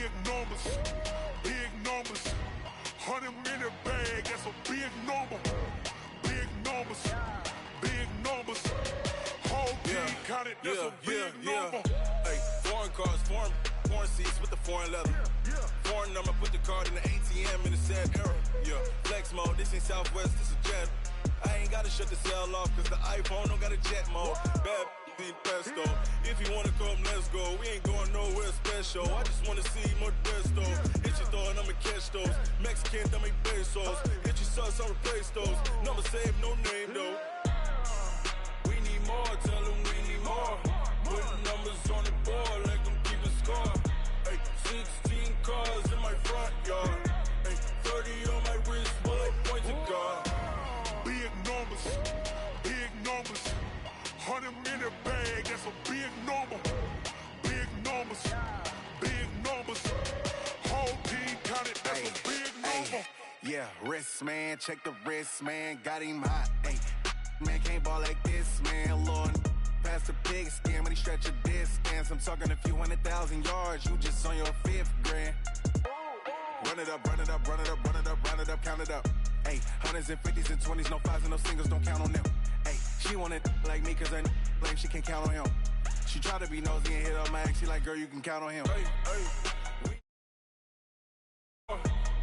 Big numbers, big numbers. 100 in the bag, that's a big number. Big numbers, big numbers. Whole team counted, that's a big number. Hey, foreign cars, foreign seats with the foreign leather. Foreign number, put the card in the ATM in the sad era. Flex mode, this ain't Southwest, this a jet. I ain't gotta shut the cell off, cause the iPhone don't got a jet mode. Bad in pesto. If you wanna come, let's go. We ain't going nowhere special. I just wanna see Modesto. Hit your thought, I'ma catch those. Mexican, dame pesos. Hit your sus, I'll replace those. Number saved, no name though. We need more, tell them we need more. Putting numbers on the board, like them keep a score. Hey, 16 cars in my front yard. Hey, 30 on my wrist, while I point to God. Big numbers, big numbers. 100 in the bag, that's a big number. Big numbers, big numbers. Whole team counted, that's a big number. Yeah, wrist, man, check the wrist, man. Got him hot, ayy. Man, can't ball like this, man. Lord, past the pig skin, but he stretch a distance. I'm talking a few 100,000 yards, you just on your 5th grand. Run it up, run it up, run it up, run it up, run it up, count it up. Ayy, 100s and 50s and 20s, no 5s and no singles, don't count on them. Ayy, she want it like me, cause her blame she can't count on him. She try to be nosy and hit up my ex, she like, girl, you can count on him. Hey,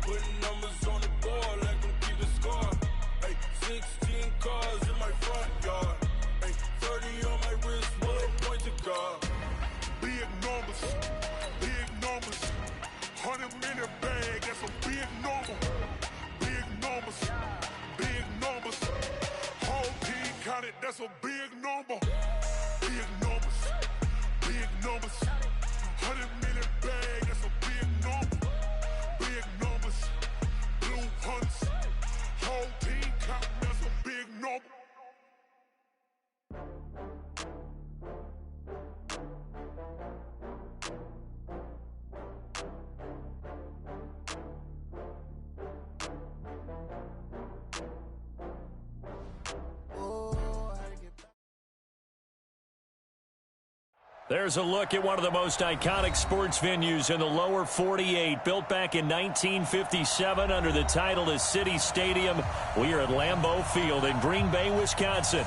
putting numbers on the board, like them keep a score. Hey, 16 cars in my front yard. Hey, 30 on my wrist, while I point to God. Big numbers, big numbers. 100 in the bag, that's a big number. Big numbers, big numbers. Whole team counted, that's a big number. Big numbers, big numbers. 100 in the bag, that's a big number. Big numbers, blue hunts. Whole team counting, that's a big number. There's a look at one of the most iconic sports venues in the lower 48. Built back in 1957 under the title of City Stadium. We are at Lambeau Field in Green Bay, Wisconsin.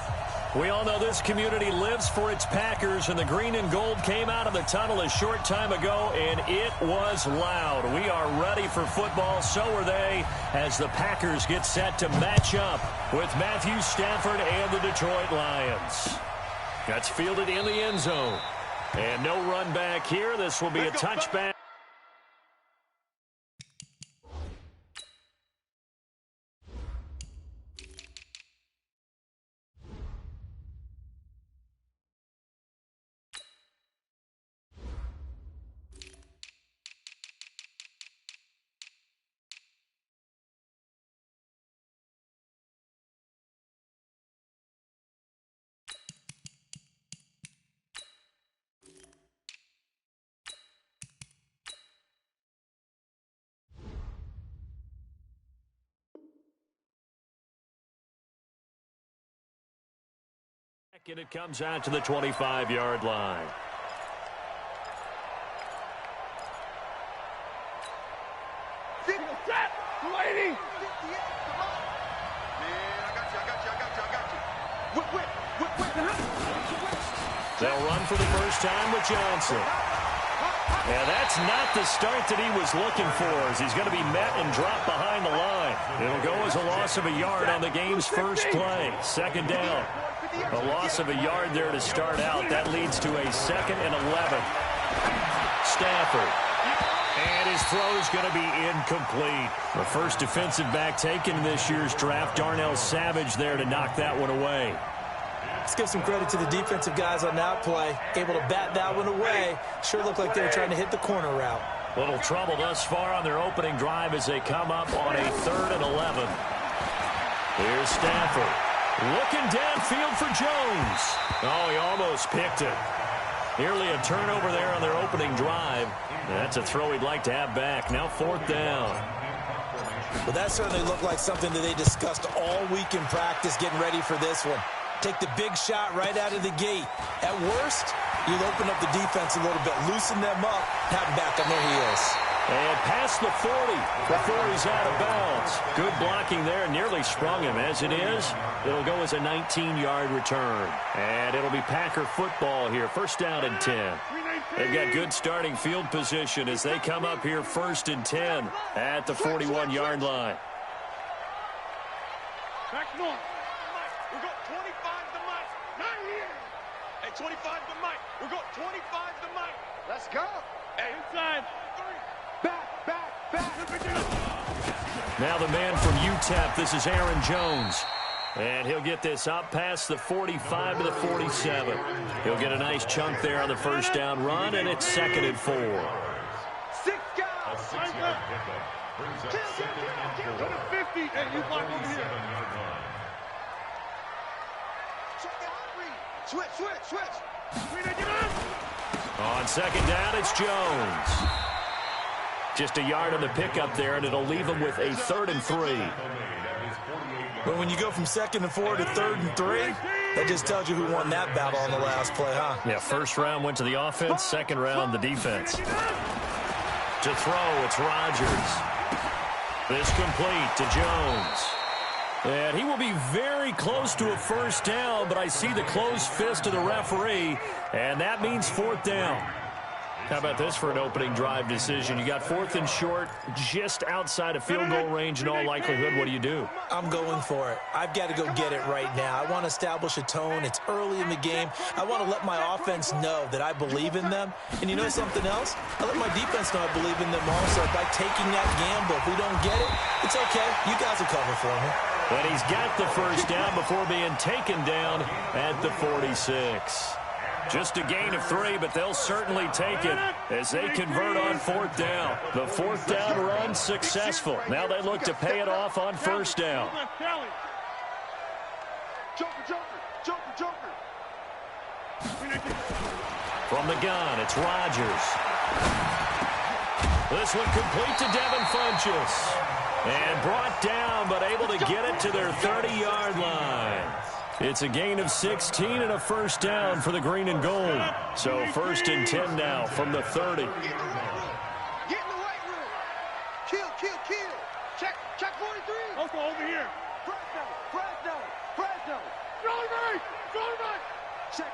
We all know this community lives for its Packers, and the green and gold came out of the tunnel a short time ago, and it was loud. We are ready for football, so are they, as the Packers get set to match up with Matthew Stafford and the Detroit Lions. That's fielded in the end zone. And no run back here. This will be a touchback. And it comes out to the 25-yard line. Set, lady. Man, I got you. Whip. They'll run for the first time with Johnson. And that's not the start that he was looking for, as he's going to be met and dropped behind the line. It'll go as a loss of a yard on the game's first play. Second down. A loss of a yard there to start out. That leads to a 2nd and 11. Stafford. And his throw's going to be incomplete. The first defensive back taken in this year's draft, Darnell Savage, there to knock that one away. Let's give some credit to the defensive guys on that play. Able to bat that one away. Sure looked like they were trying to hit the corner route. Little trouble thus far on their opening drive as they come up on a 3rd and 11. Here's Stafford. Looking downfield for Jones. Oh, he almost picked it. Nearly a turnover there on their opening drive. That's a throw he'd like to have back. Now 4th down. Well, that certainly looked like something that they discussed all week in practice, getting ready for this one. Take the big shot right out of the gate. At worst, You'll open up the defense a little bit, loosen them up, have them back on their heels. And past the 40 before he's out of bounds. Good blocking there, nearly sprung him. As it is, it'll go as a 19-yard return. And it'll be Packer football here, first down and 10. They've got good starting field position as they come up here first and 10 at the 41-yard line. Back north. We got 25 to Mike. Not here. Hey, 25 to Mike. We got 25 to Mike. Let's go. Hey, inside. Back, back, back. Now the man from UTEP, this is Aaron Jones. And he'll get this up past the 45 to the 47. He'll get a nice chunk there on the first down run, and it's 2nd and 4. 6 guys. Kill to the 50, and you block over here. Switch. On 2nd down, it's Jones. Just a yard on the pickup there, and it'll leave him with a 3rd and 3. But when you go from 2nd and 4 to 3rd and 3, that just tells you who won that battle on the last play, huh? Yeah, first round went to the offense, second round the defense. To throw, it's Rodgers. This complete to Jones. And he will be very close to a first down, but I see the closed fist of the referee, and that means 4th down. How about this for an opening drive decision? You got 4th and short, just outside of field goal range in all likelihood. What do you do? I'm going for it. I've got to go get it right now. I want to establish a tone. It's early in the game. I want to let my offense know that I believe in them. And you know something else? I let my defense know I believe in them also by taking that gamble. If we don't get it, it's okay. You guys will cover for me. But he's got the first down before being taken down at the 46. Just a gain of 3, but they'll certainly take it as they convert on 4th down. The 4th down run successful. Now they look to pay it off on first down. Joker. From the gun, it's Rodgers. This one complete to Devin Funchess. And brought down, but able to get it to their 30-yard line. It's a gain of 16 and a first down for the green and gold. So 1st and 10 now from the 30. Get in the weight room. Kill. Check 43. Also over here. Fresno. Throw right. Check.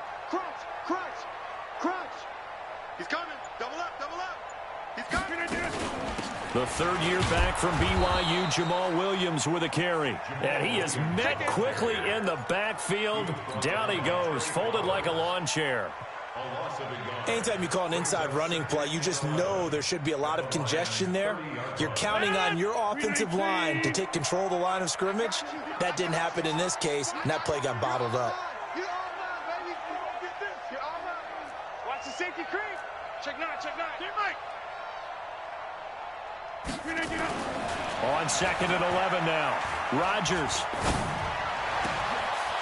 Crunch. He's coming. Double up. He's coming. The 3rd year back from BYU, Jamal Williams with a carry. And he is met quickly in the backfield. Down he goes, folded like a lawn chair. Anytime you call an inside running play, you just know there should be a lot of congestion there. You're counting on your offensive line to take control of the line of scrimmage. That didn't happen in this case, and that play got bottled up. Watch the safety creep. Check 9. Get Mike. On 2nd and 11 now. Rodgers.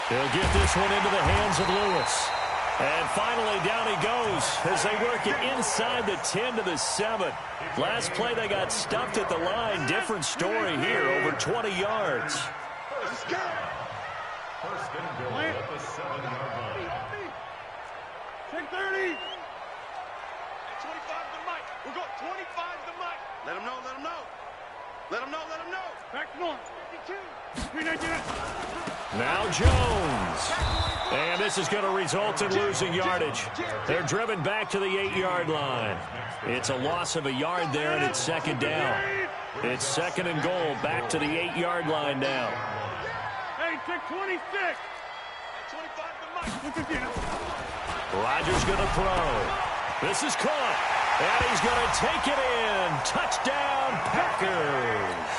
He'll get this one into the hands of Lewis. And finally down he goes as they work it inside the 10 to the 7. Last play they got stuffed at the line. Different story here, over 20 yards. Let's go. First and goal at the 7-yard line. Check 30. 25 to Mike. We got 25 to Mike. Let him know. Back north. 52. Now Jones. And this is going to result in losing yardage. They're driven back to the 8-yard line. It's a loss of a yard there, and it's 2nd down. It's 2nd and goal, back to the 8-yard line now. Hey, check 26. 25 to Mike. Rodgers going to throw. This is caught. And he's going to take it in. Touchdown, Packers.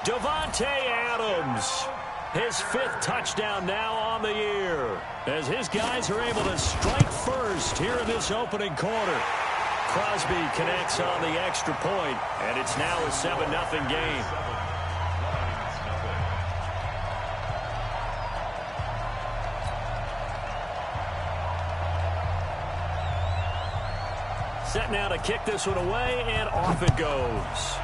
Davante Adams. His 5th touchdown now on the year. As his guys are able to strike first here in this opening quarter. Crosby connects on the extra point, and it's now a 7-0 game. Set now to kick this one away, and off it goes.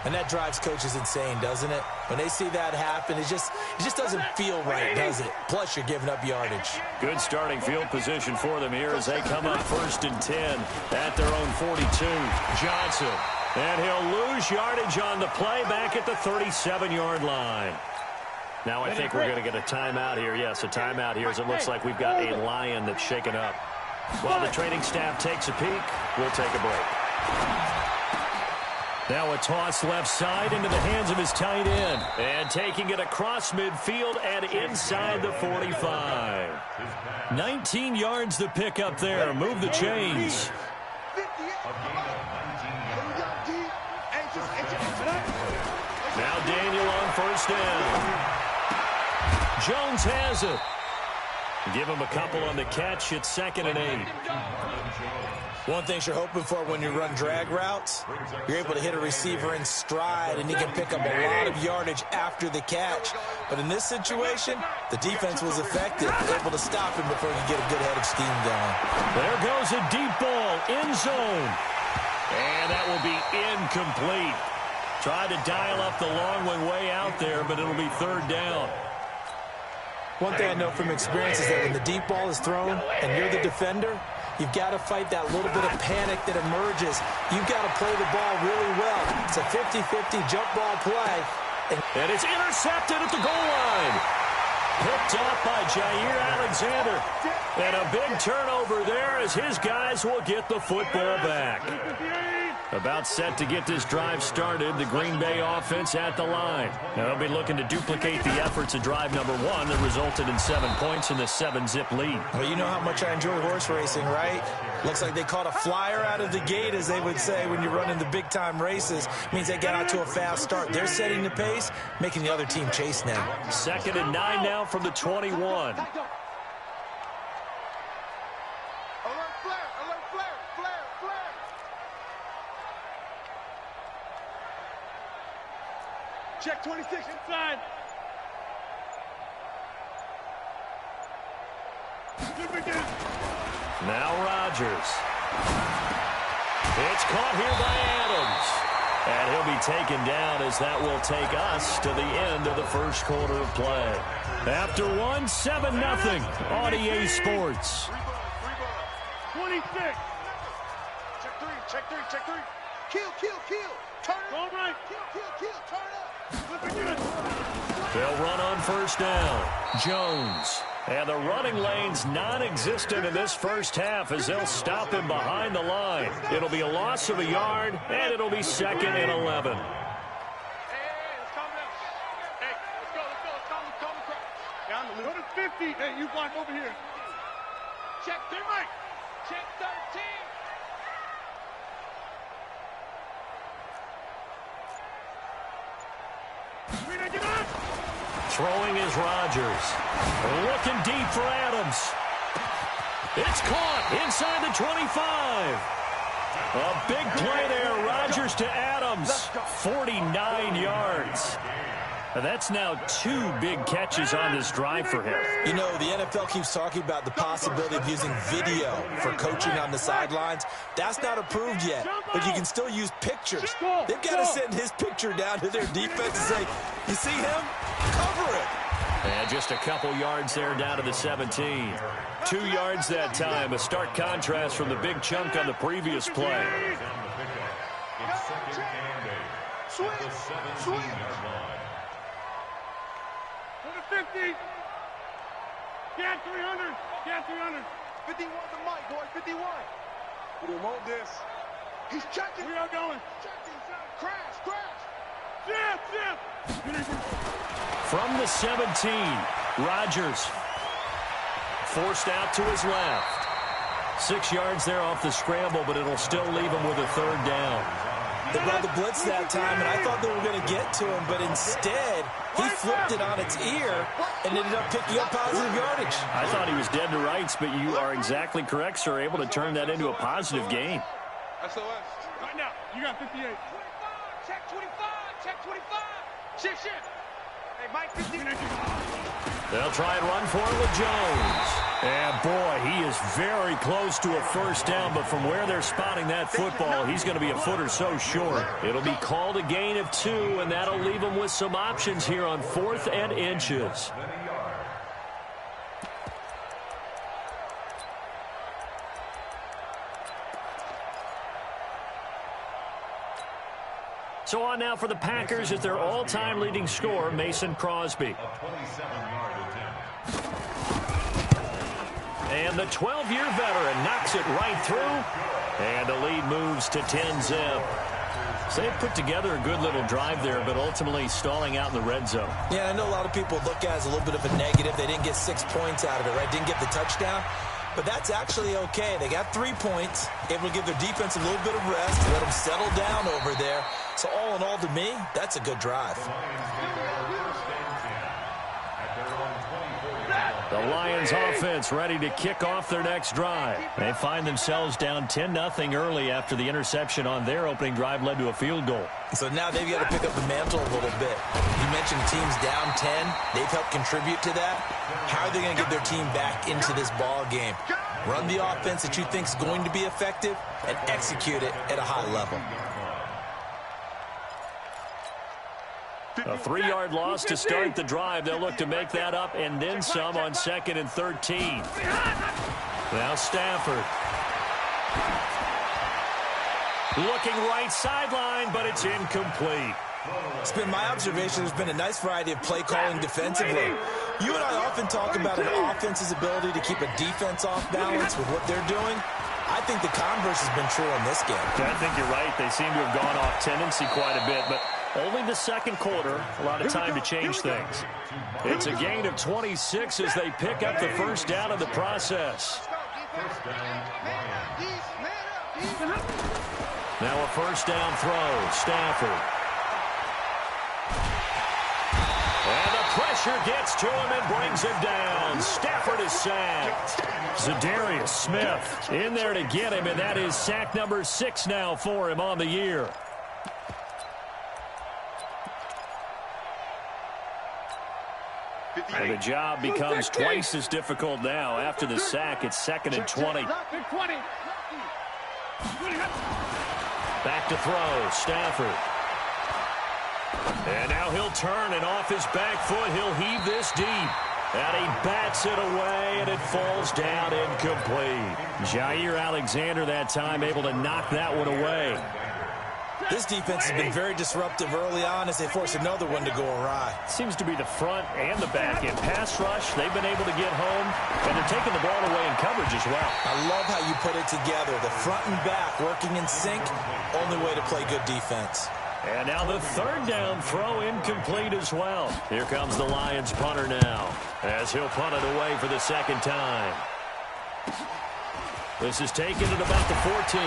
And that drives coaches insane, doesn't it? When they see that happen, it just doesn't feel right, does it? Plus, you're giving up yardage. Good starting field position for them here as they come up 1st and 10 at their own 42. Johnson. And he'll lose yardage on the play back at the 37-yard line. Now I think we're going to get a timeout here. Yes, a timeout here as it looks like we've got a Lion that's shaken up. While the training staff takes a peek, we'll take a break. Now a toss left side into the hands of his tight end. And taking it across midfield and inside the 45. 19 yards to pick up there. Move the chains. Now Daniel on 1st down. Jones has it. Give him a couple on the catch. It's 2nd and 8. One thing you're hoping for when you run drag routes, you're able to hit a receiver in stride, and he can pick up a lot of yardage after the catch. But in this situation, the defense was effective, able to stop him before he could get a good head of steam going. There goes a deep ball, end zone. And that will be incomplete. Tried to dial up the long one way out there, but it'll be 3rd down. One thing I know from experience is that when the deep ball is thrown and you're the defender, you've got to fight that little bit of panic that emerges. You've got to play the ball really well. It's a 50-50 jump ball play. And it's intercepted at the goal line. Picked off by Jair Alexander. And a big turnover there as his guys will get the football back. About set to get this drive started, the Green Bay offense at the line. Now they'll be looking to duplicate the efforts of drive number 1 that resulted in 7 points in the 7-zip lead. Well, you know how much I enjoy horse racing, right? Looks like they caught a flyer out of the gate, as they would say when you're running the big-time races. Means they got out to a fast start. They're setting the pace, making the other team chase now. 2nd and 9 now from the 21. Check 26 inside. Now Rodgers. It's caught here by Adams. And he'll be taken down as that will take us to the end of the 1st quarter of play. After 1, 7-0 on EA Sports. 26. Check 3. Kill. Turn it. All right. Kill. Turn it up. They'll run on 1st down. Jones. And the running lane's non-existent in this 1st half as they'll stop him behind the line. It'll be a loss of a yard, and it'll be 2nd and 11. Hey, let's calm down. Hey, let's go. Let's calm the crowd. Down the middle. Go to 50. Hey, you block over here. Check 3, Mike. Check 13. Throwing is Rodgers. Looking deep for Adams. It's caught inside the 25. A big play there. Rodgers to Adams. 49 yards. And that's now 2 big catches on this drive for him. You know, the NFL keeps talking about the possibility of using video for coaching on the sidelines. That's not approved yet, but you can still use pictures. They've got to send his picture down to their defense and say, you see him? Cover it. And just a couple yards there down to the 17. 2 yards that time. A stark contrast from the big chunk on the previous play. Swing. 50. Get 300. 51 the mic, boy. 51. We don't want this. He's checking. We are going. Checking. Crash. Zip. From the 17, Rodgers forced out to his left. 6 yards there off the scramble, but it'll still leave him with a 3rd down. They brought the blitz that time, and I thought they were going to get to him, but instead, he flipped it on its ear and ended up picking up positive yardage. I thought he was dead to rights, but you are exactly correct, sir. Able to turn that into a positive gain. SOS. Right now, you got 58. 25. Check 25. Shift. Hey, Mike, 50. They'll try and run for it with Jones. And, boy, he is very close to a first down, but from where they're spotting that football, he's going to be a foot or so short. It'll be called a gain of 2, and that'll leave him with some options here on 4th and inches. So on now for the Packers is their all-time leading scorer, Mason Crosby. And the 12-year veteran knocks it right through. And the lead moves to 10-zip. So they put together a good little drive there, but ultimately stalling out in the red zone. Yeah, I know a lot of people look at it as a little bit of a negative. They didn't get 6 points out of it, right? Didn't get the touchdown. But that's actually okay. They got 3 points, able to give their defense a little bit of rest, let them settle down over there. So all in all, to me, that's a good drive. The Lions offense ready to kick off their next drive. They find themselves down 10-0 early after the interception on their opening drive led to a field goal. So now they've got to pick up the mantle a little bit. You mentioned the team's down 10. They've helped contribute to that. How are they going to get their team back into this ball game? Run the offense that you think is going to be effective and execute it at a high level. A 3-yard loss to start the drive. They'll look to make that up and then some on 2nd and 13. Now Stafford. Looking right sideline, but it's incomplete. It's been my observation there's been a nice variety of play calling defensively. You and I often talk about an offense's ability to keep a defense off balance with what they're doing. I think the converse has been true in this game. I think you're right. They seem to have gone off tendency quite a bit, but only the second quarter, a lot of time to change things. It's a gain of 26 as they pick up the first down in the process. Now a first down throw. Stafford. And the pressure gets to him and brings him down. Stafford is sacked. Zadarius Smith in there to get him, and that is sack number 6 now for him on the year. And the job becomes twice as difficult now. After the sack, it's 2nd and 20. Back to throw. Stafford. And now he'll turn, and off his back foot, he'll heave this deep. And he bats it away, and it falls down incomplete. Jair Alexander that time able to knock that one away. This defense has been very disruptive early on as they force another one to go awry. Seems to be the front and the back end. Pass rush, they've been able to get home, and they're taking the ball away in coverage as well. I love how you put it together. The front and back working in sync, only way to play good defense. And now the 3rd down throw incomplete as well. Here comes the Lions punter now as he'll punt it away for the 2nd time. This is taken at about the 14.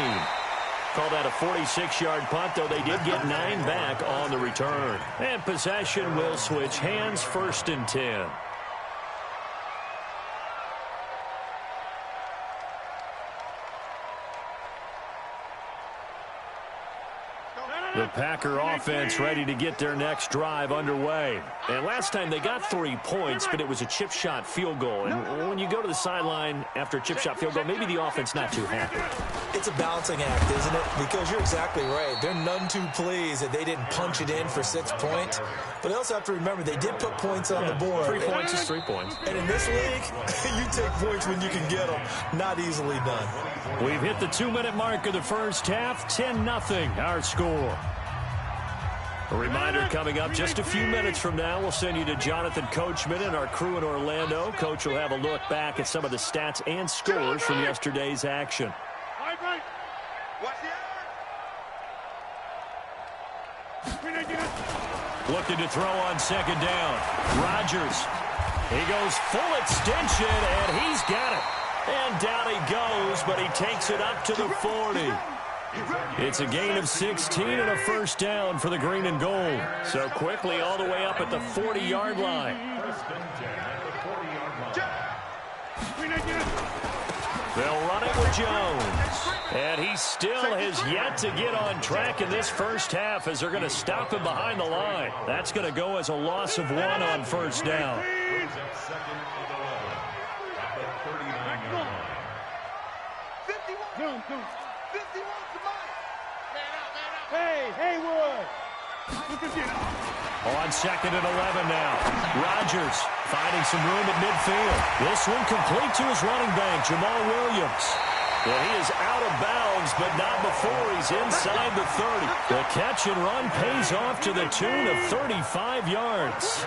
Call that a 46-yard punt, though they did get 9 back on the return. And possession will switch hands, 1st and 10. The Packer offense ready to get their next drive underway. And last time they got 3 points, but it was a chip shot field goal. And when you go to the sideline after a chip shot field goal, maybe the offense not too happy. It's a balancing act, isn't it? Because you're exactly right. They're none too pleased that they didn't punch it in for 6 points. But they also have to remember they did put points on the board. 3 points is 3 points. And in this league, you take points when you can get them. Not easily done. We've hit the 2-minute mark of the first half. 10-0 our score. A reminder coming up just a few minutes from now, we'll send you to Jonathan Coachman and our crew in Orlando. Coach will have a look back at some of the stats and scores from yesterday's action. Looking to throw on 2nd down. Rodgers. He goes full extension, and he's got it. And down he goes, but he takes it up to the 40. It's a gain of 16 and a first down for the green and gold. So quickly all the way up at the 40-yard line. They'll run it with Jones. And he still has yet to get on track in this first half as they're going to stop him behind the line. That's going to go as a loss of 1 on first down. 51 to Mike. Hey, Haywood. On 2nd and 11 now. Rodgers finding some room at midfield. This one complete to his running back, Jamal Williams. Well, he is out of bounds, but not before he's inside the 30. The catch and run pays off to the tune of 35 yards.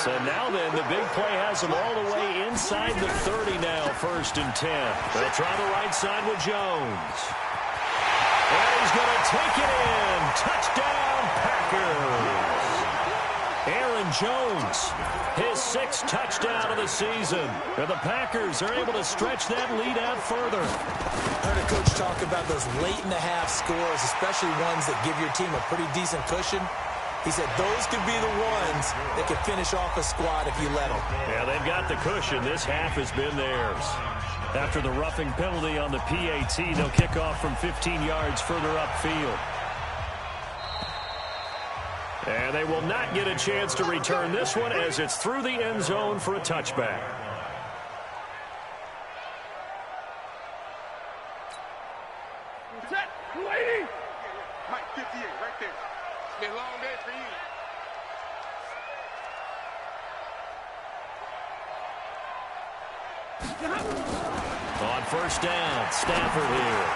So now then, the big play has him all the way inside the 30 now, 1st and 10. They'll try the right side with Jones. And he's going to take it in. Touchdown, Packers. Aaron Jones, his 6th touchdown of the season. And the Packers are able to stretch that lead out further. I heard a coach talk about those late-in-the-half scores, especially ones that give your team a pretty decent cushion. He said those could be the ones that could finish off a squad if you let them. Yeah, they've got the cushion. This half has been theirs. After the roughing penalty on the PAT, they'll kick off from 15 yards further upfield. And they will not get a chance to return this one as it's through the end zone for a touchback. Set, 280. Mike, 58, right there. It's been a long day for you. On 1st down, Stafford here.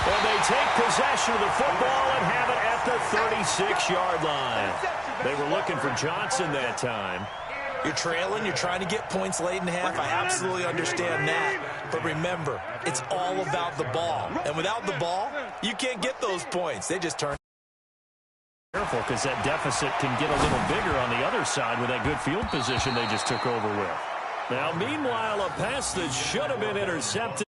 And they take possession of the football and have it at the 36-yard line. They were looking for Johnson that time. You're trailing, you're trying to get points late in half. I absolutely understand that. But remember, it's all about the ball. And without the ball, you can't get those points. They just turn. Careful, because that deficit can get a little bigger on the other side with that good field position they just took over with. Now, meanwhile, a pass that should have been intercepted.